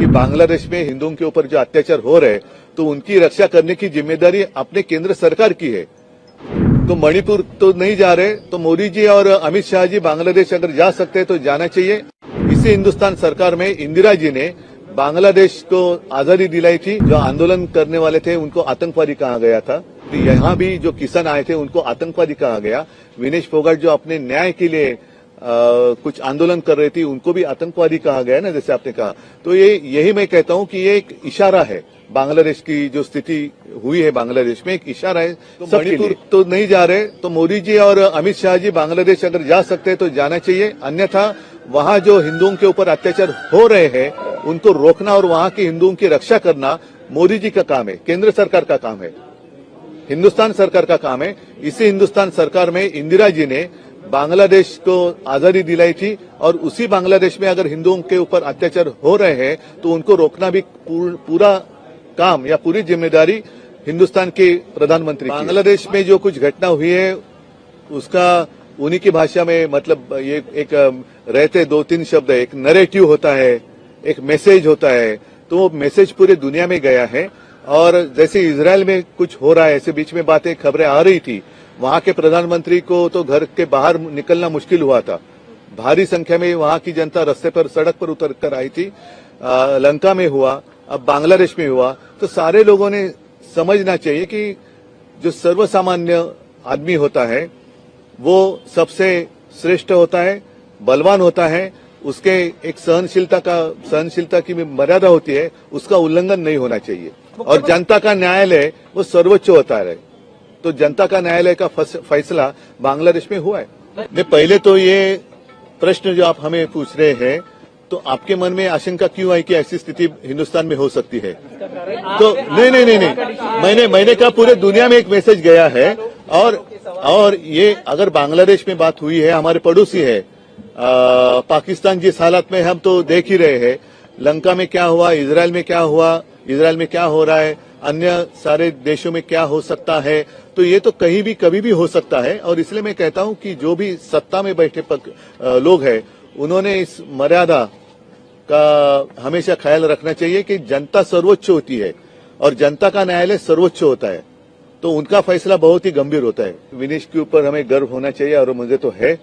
कि बांग्लादेश में हिंदुओं के ऊपर जो अत्याचार हो रहे तो उनकी रक्षा करने की जिम्मेदारी अपने केंद्र सरकार की है। तो मणिपुर तो नहीं जा रहे, तो मोदी जी और अमित शाह जी बांग्लादेश अगर जा सकते हैं तो जाना चाहिए। इसी हिंदुस्तान सरकार में इंदिरा जी ने बांग्लादेश को आजादी दिलाई थी। जो आंदोलन करने वाले थे उनको आतंकवादी कहा गया था। तो यहाँ भी जो किसान आए थे उनको आतंकवादी कहा गया। विनेश फोगाट जो अपने न्याय के लिए कुछ आंदोलन कर रही थी उनको भी आतंकवादी कहा गया ना, जैसे आपने कहा। तो यही मैं कहता हूँ कि ये एक इशारा है, बांग्लादेश की जो स्थिति हुई है बांग्लादेश में एक इशारा है। तो मणिपुर तो नहीं जा रहे, तो मोदी जी और अमित शाह जी बांग्लादेश अगर जा सकते हैं तो जाना चाहिए। अन्यथा वहाँ जो हिंदुओं के ऊपर अत्याचार हो रहे हैं उनको रोकना और वहाँ के हिंदुओं की रक्षा करना मोदी जी का काम है, केंद्र सरकार का काम है, हिंदुस्तान सरकार का काम है। इसी हिंदुस्तान सरकार में इंदिरा जी ने बांग्लादेश को आजादी दिलाई थी और उसी बांग्लादेश में अगर हिंदुओं के ऊपर अत्याचार हो रहे हैं तो उनको रोकना भी पूरा काम या पूरी जिम्मेदारी हिंदुस्तान के प्रधानमंत्री की। बांग्लादेश में जो कुछ घटना हुई है उसका उन्हीं की भाषा में मतलब ये एक रहते 2-3 शब्द है, एक नरेटिव होता है, एक मैसेज होता है। तो वो मैसेज पूरे दुनिया में गया है। और जैसे इजराइल में कुछ हो रहा है, ऐसे बीच में बातें खबरें आ रही थी, वहां के प्रधानमंत्री को तो घर के बाहर निकलना मुश्किल हुआ था। भारी संख्या में वहां की जनता रास्ते पर सड़क पर उतर कर आई थी। लंका में हुआ, अब बांग्लादेश में हुआ। तो सारे लोगों ने समझना चाहिए कि जो सर्वसामान्य आदमी होता है वो सबसे श्रेष्ठ होता है, बलवान होता है। उसके एक सहनशीलता की मर्यादा होती है, उसका उल्लंघन नहीं होना चाहिए। और जनता का न्यायालय वो सर्वोच्च होता है। तो जनता का न्यायालय का फैसला बांग्लादेश में हुआ है। नहीं, पहले तो ये प्रश्न जो आप हमें पूछ रहे हैं तो आपके मन में आशंका क्यों आई कि ऐसी स्थिति हिंदुस्तान में हो सकती है? तो नहीं, मैंने कहा पूरे दुनिया में एक मैसेज गया है। और ये अगर बांग्लादेश में बात हुई है, हमारे पड़ोसी है पाकिस्तान, जिस हालत में हम तो देख ही रहे हैं। लंका में क्या हुआ, इजराइल में क्या हुआ, इजराइल में क्या हो रहा है, अन्य सारे देशों में क्या हो सकता है। तो ये तो कहीं भी कभी भी हो सकता है। और इसलिए मैं कहता हूं कि जो भी सत्ता में बैठे लोग हैं उन्होंने इस मर्यादा का हमेशा ख्याल रखना चाहिए कि जनता सर्वोच्च होती है और जनता का न्यायालय सर्वोच्च होता है। तो उनका फैसला बहुत ही गंभीर होता है। विनेश के ऊपर हमें गर्व होना चाहिए और मुझे तो है।